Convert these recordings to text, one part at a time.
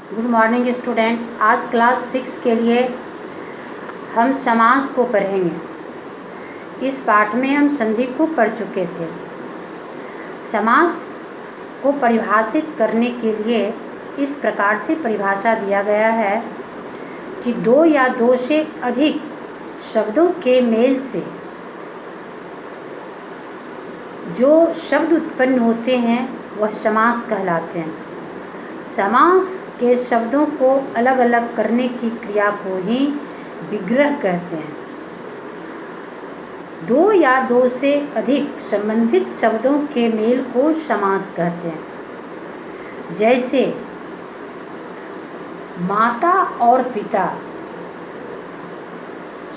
Good morning student. आज class 6 के लिए हम समास को पढ़ेंगे। इस पाठ में हम संधि को पढ़ चुके थे। समास को परिभाषित करने के लिए इस प्रकार से परिभाषा दिया गया है कि दो या दो से अधिक शब्दों के मेल से जो शब्द उत्पन्न होते हैं वह समास कहलाते हैं। समास के शब्दों को अलग अलग करने की क्रिया को ही विग्रह कहते हैं। दो या दो से अधिक संबंधित शब्दों के मेल को समास कहते हैं। जैसे माता और पिता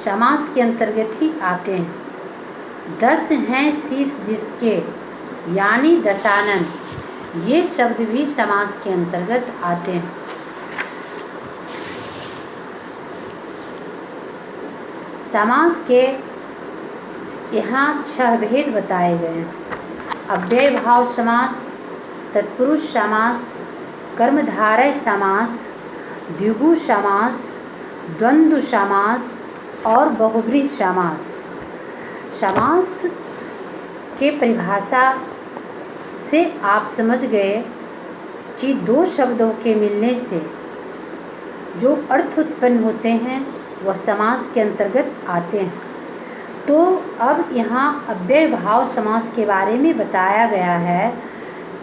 समास के अंतर्गत ही आते हैं। 10 हैं शीश जिसके यानी दशानन, ये शब्द भी समास के अंतर्गत आते हैं। समास के यहाँ 6 भेद बताए गए हैं। अव्यय भाव समास, तत्पुरुष समास, कर्मधारय समास, द्विगु समास, द्वंद्व समास और बहुब्रीहि समास। समास के परिभाषा से आप समझ गए कि दो शब्दों के मिलने से जो अर्थ उत्पन्न होते हैं वह समास के अंतर्गत आते हैं। तो अब यहाँ अव्यय भाव समास के बारे में बताया गया है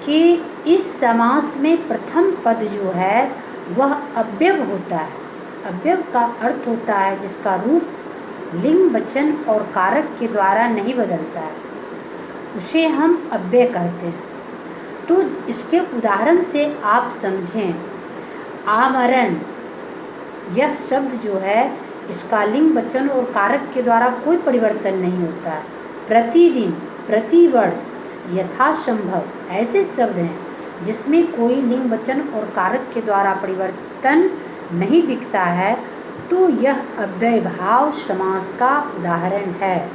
कि इस समास में प्रथम पद जो है वह अव्यय होता है। अव्यय का अर्थ होता है जिसका रूप लिंग, वचन और कारक के द्वारा नहीं बदलता है, उसे हम अव्यय कहते हैं। तो इसके उदाहरण से आप समझें, आमरण यह शब्द जो है इसका लिंग, वचन और कारक के द्वारा कोई परिवर्तन नहीं होता है। प्रतिदिन, प्रतिवर्ष, यथासंभव ऐसे शब्द हैं जिसमें कोई लिंग, वचन और कारक के द्वारा परिवर्तन नहीं दिखता है, तो यह अव्यय भाव समास का उदाहरण है।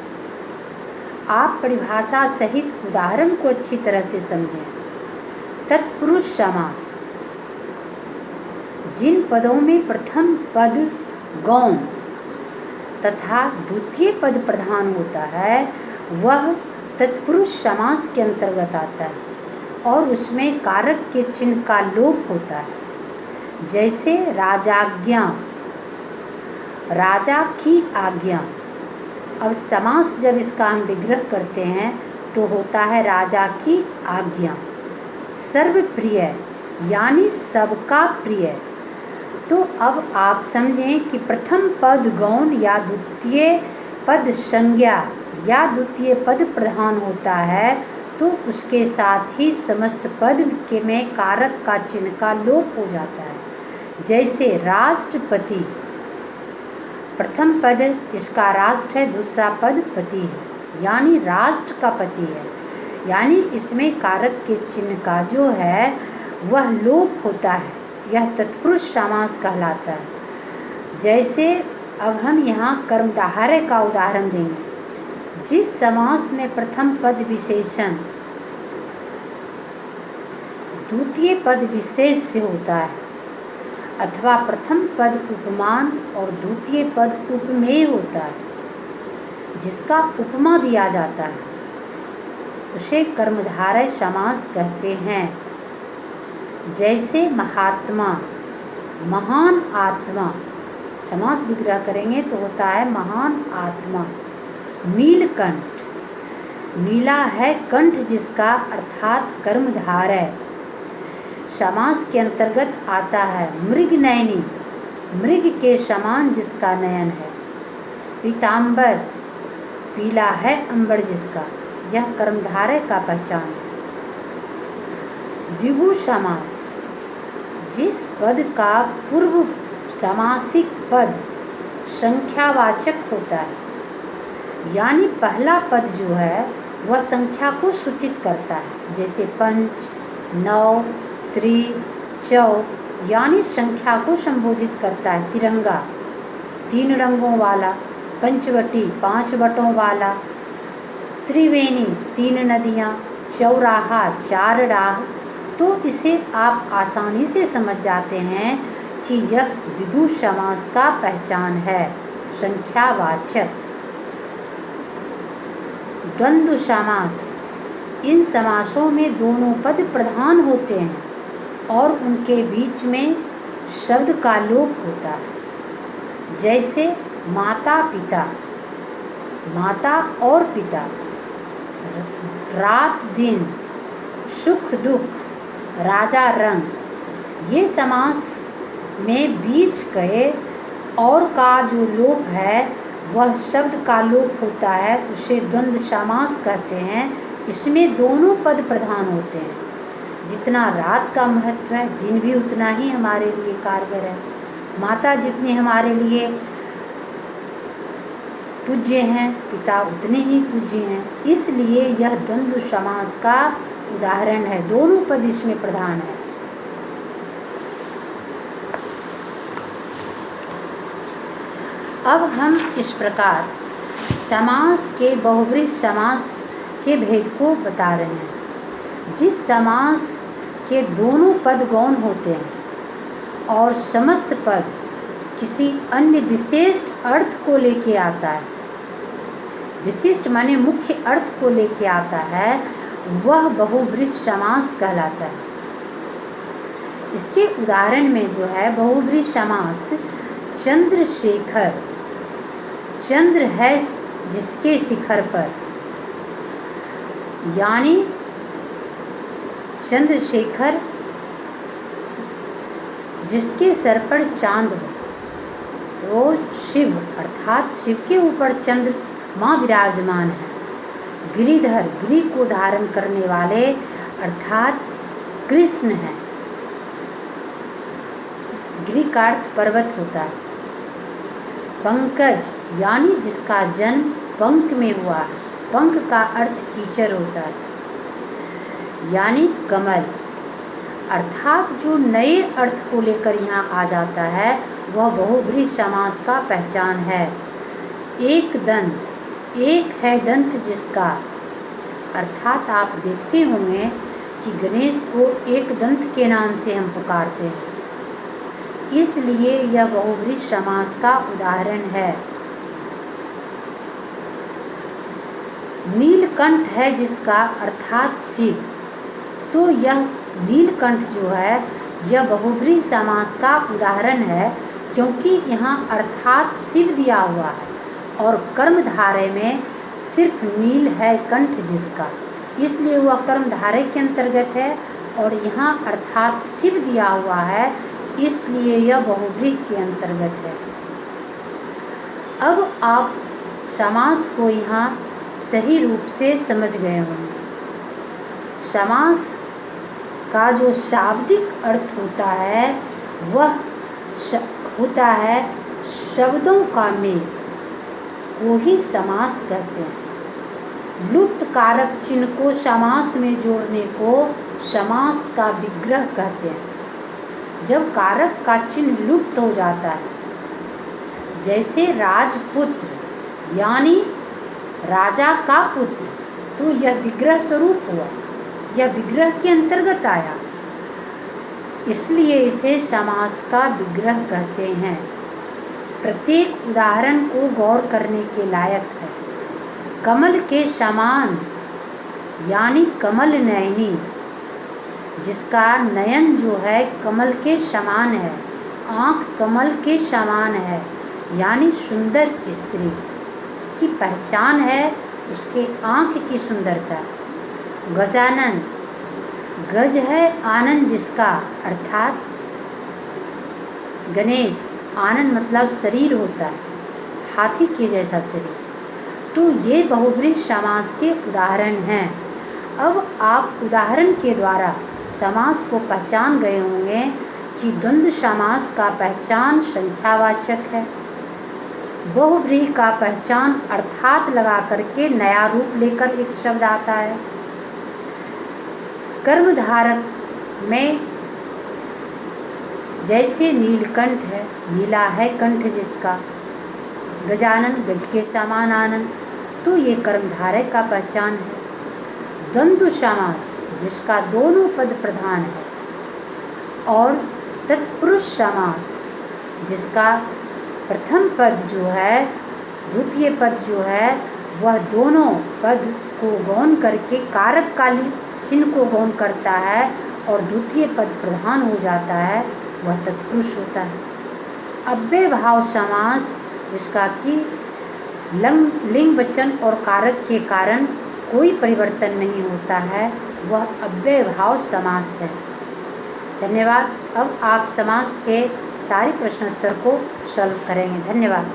आप परिभाषा सहित उदाहरण को अच्छी तरह से समझें। तत्पुरुष समास, जिन पदों में प्रथम पद गौण तथा द्वितीय पद प्रधान होता है वह तत्पुरुष समास के अंतर्गत आता है और उसमें कारक के चिन्ह का लोप होता है। जैसे राजाज्ञा, राजा की आज्ञा। अब समास जब इसका हम विग्रह करते हैं तो होता है राजा की आज्ञा। सर्वप्रिय यानी सबका प्रिय। तो अब आप समझें कि प्रथम पद गौण या द्वितीय पद संज्ञा या द्वितीय पद प्रधान होता है तो उसके साथ ही समस्त पद के में कारक का चिन्ह का लोप हो जाता है। जैसे राष्ट्रपति, प्रथम पद इसका राष्ट्र है, दूसरा पद पति है यानी राष्ट्र का पति है, यानी इसमें कारक के चिन्ह का जो है वह लोप होता है। यह तत्पुरुष समास कहलाता है। जैसे अब हम यहाँ कर्मधारय का उदाहरण देंगे। जिस समास में प्रथम पद विशेषण द्वितीय पद विशेष से होता है अथवा प्रथम पद उपमान और द्वितीय पद उपमेय होता है, जिसका उपमा दिया जाता है, उसे कर्मधारय समास कहते हैं। जैसे महात्मा, महान आत्मा, समास विग्रह करेंगे तो होता है महान आत्मा। नीलकंठ, नीला है कंठ जिसका अर्थात कर्मधारय, समास के अंतर्गत आता है। मृगनयनी, मृग के समान जिसका नयन है। पीताम्बर, पीला है अंबर जिसका, यह कर्मधारय का पहचान है। द्विगु समास, जिस पद का पूर्व समासिक पद संख्यावाचक होता है यानी पहला पद जो है वह संख्या को सूचित करता है। जैसे पंच, नौ, त्रि, चौ यानी संख्या को संबोधित करता है। तिरंगा 3 रंगों वाला, पंचवटी 5 वटों वाला, त्रिवेणी 3 नदियाँ, चौराहा 4 राह, तो इसे आप आसानी से समझ जाते हैं कि यह द्विगु समास का पहचान है। संख्यावाचक। द्वंद्व समास। इन समासों में दोनों पद प्रधान होते हैं और उनके बीच में शब्द का लोप होता है। जैसे माता पिता, माता और पिता, रात दिन, सुख दुख, राजा रंग। ये समास में बीच के और का जो लोप है वह शब्द का लोप होता है, उसे द्वंद्व समास कहते हैं। इसमें दोनों पद प्रधान होते हैं। जितना रात का महत्व है, दिन भी उतना ही हमारे लिए कारगर है। माता जितनी हमारे लिए पूज्य हैं, पिता उतने ही पूज्य हैं। इसलिए यह द्वंद्व समास का उदाहरण है। दोनों पद इसमें प्रधान है। अब हम इस प्रकार समास के बहुब्रीहि समास के भेद को बता रहे हैं। जिस समास के दोनों पद गौण होते हैं और समस्त पद किसी अन्य विशिष्ट अर्थ को लेके आता है, विशिष्ट माने मुख्य अर्थ को लेके आता है, वह बहुब्रीहि समास कहलाता है। इसके उदाहरण में जो है बहुब्रीहि समास चंद्रशेखर, चंद्र है जिसके शिखर पर, यानी चंद्रशेखर जिसके सर पर चांद हो, तो शिव अर्थात शिव के ऊपर चंद्रमा विराजमान है। गिरिधर, गिरि को धारण करने वाले अर्थात कृष्ण है। गिरि का अर्थ पर्वत होता है। पंकज यानी जिसका जन्म पंख में हुआ है, पंख का अर्थ कीचड़ होता है, यानी कमल। अर्थात जो नए अर्थ को लेकर यहाँ आ जाता है वह बहुब्रीहि समास का पहचान है। एक दंत, एक है दंत जिसका, अर्थात आप देखते होंगे कि गणेश को एक दंत के नाम से हम पुकारते हैं, इसलिए यह बहुब्रीहि समास का उदाहरण है। नीलकंठ है जिसका, अर्थात शिव, तो यह नीलकंठ जो है यह बहुब्रीहि समास का उदाहरण है, क्योंकि यहाँ अर्थात शिव दिया हुआ है और कर्मधारय में सिर्फ नील है कंठ जिसका, इसलिए वह कर्मधारय के अंतर्गत है। और यहाँ अर्थात शिव दिया हुआ है, इसलिए यह बहुब्रीहि के अंतर्गत है। अब आप समास को यहाँ सही रूप से समझ गए होंगे। समास का जो शाब्दिक अर्थ होता है वह होता है शब्दों का मेल, वो ही समास कहते हैं। लुप्त कारक चिन्ह को समास में जोड़ने को समास का विग्रह कहते हैं। जब कारक का चिन्ह लुप्त हो जाता है, जैसे राजपुत्र यानी राजा का पुत्र, तो यह विग्रह स्वरूप हुआ, यह विग्रह के अंतर्गत आया, इसलिए इसे समास का विग्रह कहते हैं। प्रत्येक उदाहरण को गौर करने के लायक है। कमल के समान यानी कमल नयनी, जिसका नयन जो है कमल के समान है, आँख कमल के समान है, यानी सुंदर स्त्री की पहचान है उसके आँख की सुंदरता। गजानन, गज है आनंद जिसका, अर्थात गणेश, आनंद मतलब शरीर होता है, हाथी के जैसा शरीर। तो ये बहुब्रीहि समास के उदाहरण हैं। अब आप उदाहरण के द्वारा समास को पहचान गए होंगे कि द्वंद्व समास का पहचान संख्यावाचक है, बहुब्रीहि का पहचान अर्थात लगा करके नया रूप लेकर एक शब्द आता है। कर्मधारक में जैसे नीलकंठ है, नीला है कंठ जिसका, गजानन गज के समान आनंद, तो ये कर्मधारय का पहचान है। द्वंद्व समास जिसका दोनों पद प्रधान है, और तत्पुरुष समास जिसका प्रथम पद जो है, द्वितीय पद जो है, वह दोनों पद को गौण करके कारक काली चिन्ह को गौण करता है और द्वितीय पद प्रधान हो जाता है, वह तत्पुरुष होता है। अव्यय भाव समास जिसका कि लिंग वचन और कारक के कारण कोई परिवर्तन नहीं होता है, वह अव्यय भाव समास है। धन्यवाद। अब आप समास के सारे प्रश्नोत्तर को सॉल्व करेंगे। धन्यवाद।